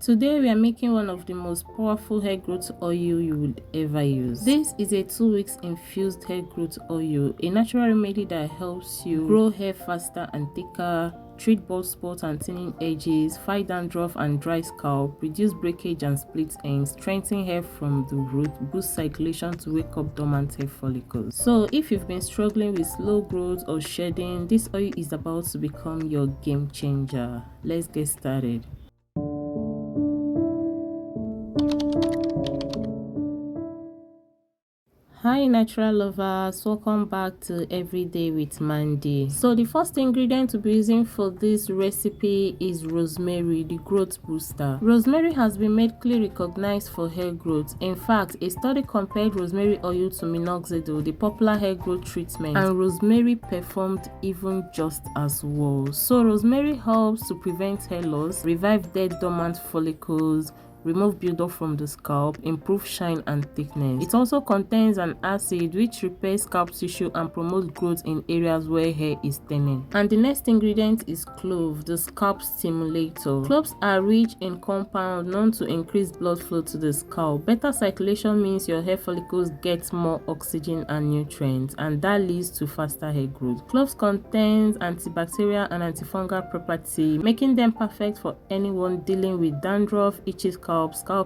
Today we are making one of the most powerful hair growth oil you would ever use. This is a 2 weeks infused hair growth oil, a natural remedy that helps you grow hair faster and thicker, treat bald spots and thinning edges, fight dandruff and dry scalp, reduce breakage and split ends, strengthen hair from the root, boost circulation to wake up dormant hair follicles. So if you've been struggling with slow growth or shedding, this oil is about to become your game changer. Let's get started. Hi natural lovers, welcome back to Everyday with Mandy. So the first ingredient to be using for this recipe is rosemary, the growth booster. Rosemary has been medically recognized for hair growth. In fact, a study compared rosemary oil to minoxidil, the popular hair growth treatment, and rosemary performed even just as well. So rosemary helps to prevent hair loss, revive dead dormant follicles, remove buildup from the scalp, improve shine and thickness. It also contains an acid which repairs scalp tissue and promotes growth in areas where hair is thinning. And the next ingredient is clove, the scalp stimulator. Cloves are rich in compound known to increase blood flow to the scalp. Better circulation means your hair follicles get more oxygen and nutrients, and that leads to faster hair growth. Cloves contains antibacterial and antifungal property, making them perfect for anyone dealing with dandruff, itchy scalp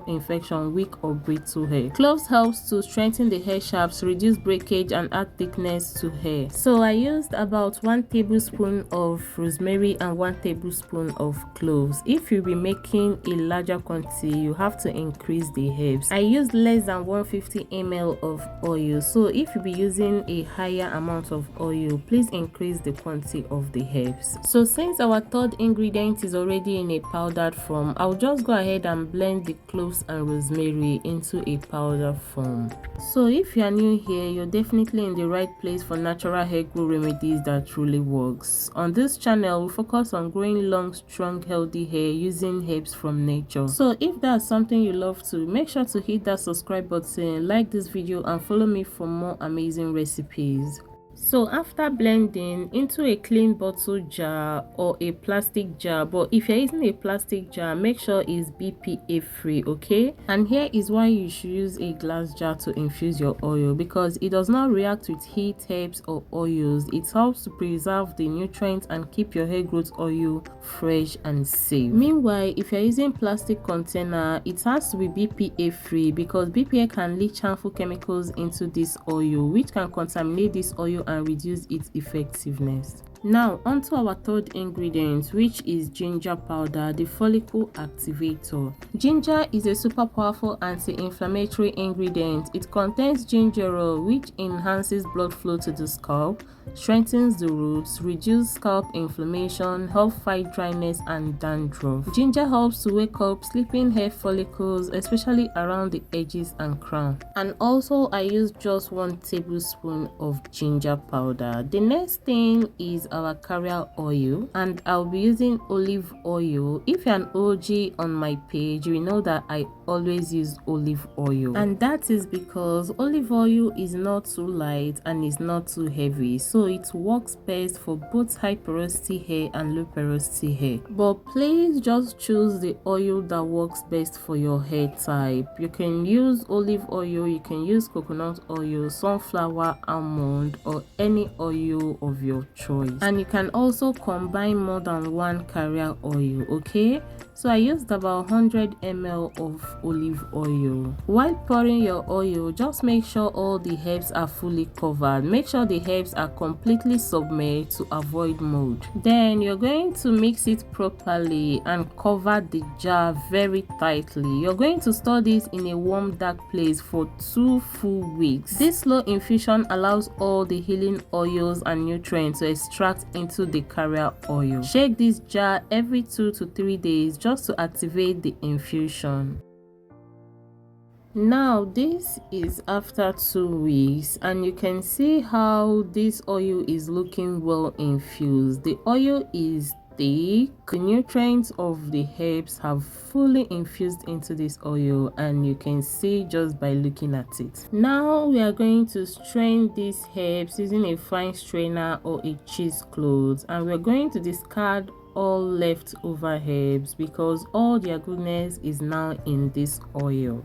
infection, weak or brittle hair. Cloves helps to strengthen the hair shafts, reduce breakage and add thickness to hair. So I used about 1 tablespoon of rosemary and 1 tablespoon of cloves. If you'll be making a larger quantity, you have to increase the herbs. I used less than 150 ml of oil, so if you'll be using a higher amount of oil, please increase the quantity of the herbs. So since our third ingredient is already in a powdered form, I'll just go ahead and blend the cloves and rosemary into a powder form. So if you are new here, you're definitely in the right place for natural hair growth remedies that truly works. On this channel, we focus on growing long, strong, healthy hair using herbs from nature. So if that's something you love to, make sure to hit that subscribe button, like this video, and follow me for more amazing recipes. So after blending into a clean bottle jar or a plastic jar, but if you're using a plastic jar, make sure it's BPA free, okay? And here is why you should use a glass jar to infuse your oil, because it does not react with heat, herbs or oils. It helps to preserve the nutrients and keep your hair growth oil fresh and safe. Meanwhile, if you're using plastic container, it has to be BPA free, because BPA can leach harmful chemicals into this oil, which can contaminate this oil and reduce its effectiveness. Now onto our third ingredient, which is ginger powder, the follicle activator. Ginger is a super powerful anti-inflammatory ingredient. It contains gingerol, which enhances blood flow to the scalp, strengthens the roots, reduces scalp inflammation, helps fight dryness and dandruff. Ginger helps to wake up sleeping hair follicles, especially around the edges and crown. And also I use just 1 tablespoon of ginger powder. The next thing is our carrier oil, and I'll be using olive oil. If you're an OG on my page, you know that I always use olive oil, and that is because olive oil is not too light and is not too heavy, so it works best for both high porosity hair and low porosity hair. But please just choose the oil that works best for your hair type. You can use olive oil, you can use coconut oil, sunflower, almond, or any oil of your choice. And you can also combine more than 1 carrier oil, okay? So I used about 100 ml of olive oil. While pouring your oil, just make sure all the herbs are fully covered. Make sure the herbs are completely submerged to avoid mold. Then you're going to mix it properly and cover the jar very tightly. You're going to store this in a warm, dark place for 2 full weeks. This slow infusion allows all the healing oils and nutrients to extract into the carrier oil. Shake this jar every 2 to 3 days just to activate the infusion. Now this is after 2 weeks, and you can see how this oil is looking well infused. The oil is thick. The nutrients of the herbs have fully infused into this oil, and you can see just by looking at it. Now we are going to strain these herbs using a fine strainer or a cheesecloth, and we're going to discard all leftover herbs because all their goodness is now in this oil.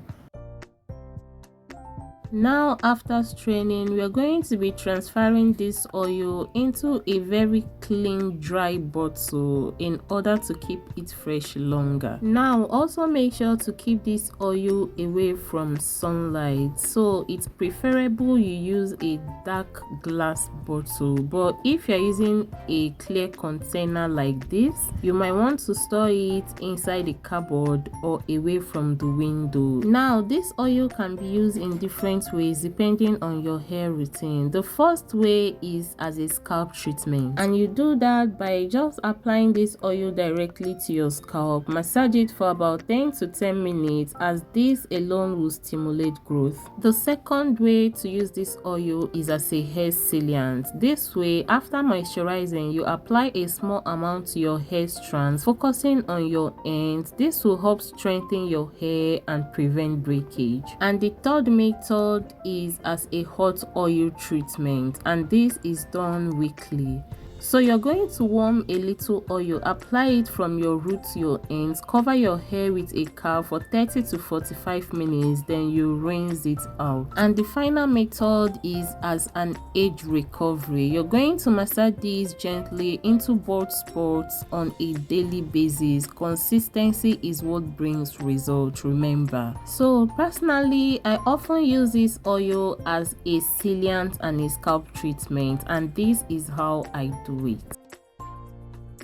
Now after straining, we are going to be transferring this oil into a very clean dry bottle in order to keep it fresh longer. Now also make sure to keep this oil away from sunlight, so it's preferable you use a dark glass bottle, but if you're using a clear container like this, you might want to store it inside a cupboard or away from the window. Now this oil can be used in different ways depending on your hair routine. The first way is as a scalp treatment, and you do that by just applying this oil directly to your scalp. Massage it for about 10 to 10 minutes, as this alone will stimulate growth. The second way to use this oil is as a hair sealant. This way, after moisturizing, you apply a small amount to your hair strands, focusing on your ends. This will help strengthen your hair and prevent breakage. And the third method is as a hot oil treatment, and this is done weekly. So you're going to warm a little oil, apply it from your root to your ends, cover your hair with a towel for 30 to 45 minutes, then you rinse it out. And the final method is as an age recovery. You're going to massage these gently into bald spots on a daily basis. Consistency is what brings results, remember. So personally, I often use this oil as a sealant and a scalp treatment, and this is how I do it.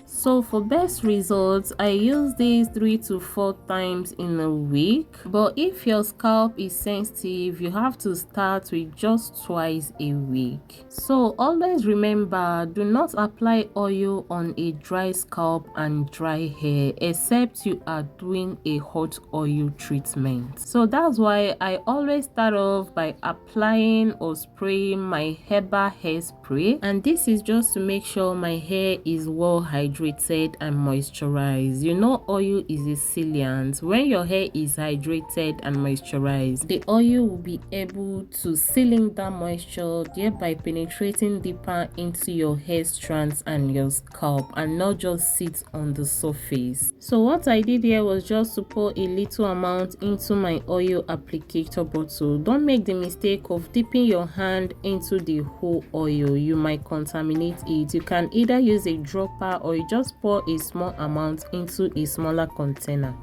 So for best results, I use these 3 to 4 times in a week. But if your scalp is sensitive, you have to start with just twice a week. So always remember, do not apply oil on a dry scalp and dry hair except you are doing a hot oil treatment. So that's why I always start off by applying or spraying my herbal hair spray, and this is just to make sure my hair is well hydrated and moisturized. You know, oil is a sealant. When your hair is hydrated and moisturized, the oil will be able to seal in that moisture, thereby penetrating deeper into your hair strands and your scalp, and not just sit on the surface. So what I did here was just to pour a little amount into my oil applicator bottle. Don't make the mistake of dipping your hand into the whole oil. You might contaminate it. You can either use a dropper or you just pour a small amount into a smaller container.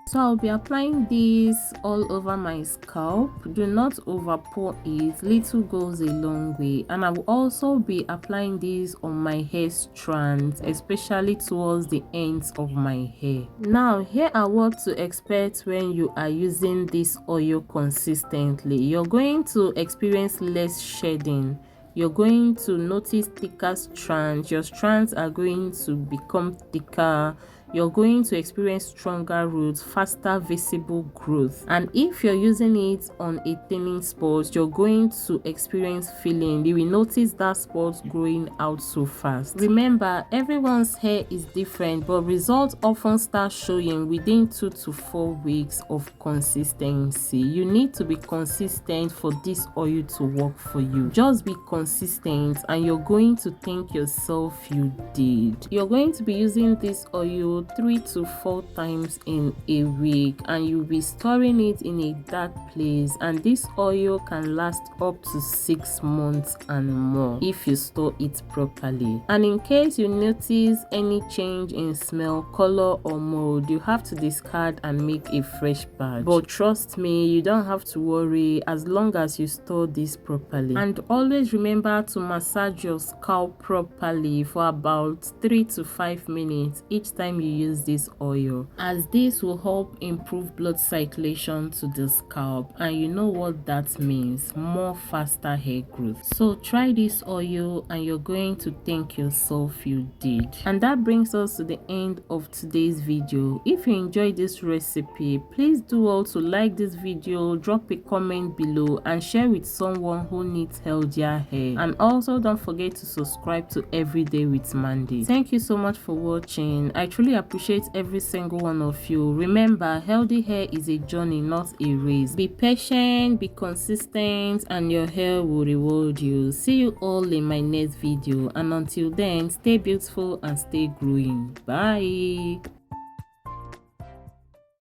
So I'll be applying this all over my scalp. Do not over pour it, little goes a long way. And I will also be applying this on my hair strands, especially towards the ends of my hair. Now here are what to expect when you are using this oil consistently. You're going to experience less shedding. You're going to notice thicker strands. Your strands are going to become thicker. You're going to experience stronger roots, faster visible growth. And if you're using it on a thinning spot, you're going to experience filling. You will notice that spot growing out so fast. Remember, everyone's hair is different, but results often start showing within 2 to 4 weeks of consistency. You need to be consistent for this oil to work for you. Just be consistent and you're going to thank yourself you did. You're going to be using this oil 3 to 4 times in a week, and you'll be storing it in a dark place, and this oil can last up to 6 months and more if you store it properly. And in case you notice any change in smell, color or mold, you have to discard and make a fresh batch. But trust me, you don't have to worry as long as you store this properly. And always remember to massage your scalp properly for about 3 to 5 minutes each time you use this oil, as this will help improve blood circulation to the scalp, and you know what that means, more faster hair growth. So try this oil and you're going to thank yourself you did. And that brings us to the end of today's video. If you enjoyed this recipe, please do also like this video, drop a comment below and share with someone who needs healthier hair. And also don't forget to subscribe to Everyday with Mandy. Thank you so much for watching. I truly appreciate every single one of you. Remember, healthy hair is a journey, not a race. Be patient, be consistent, and your hair will reward you. See you all in my next video, and until then, stay beautiful and stay glowing. Bye.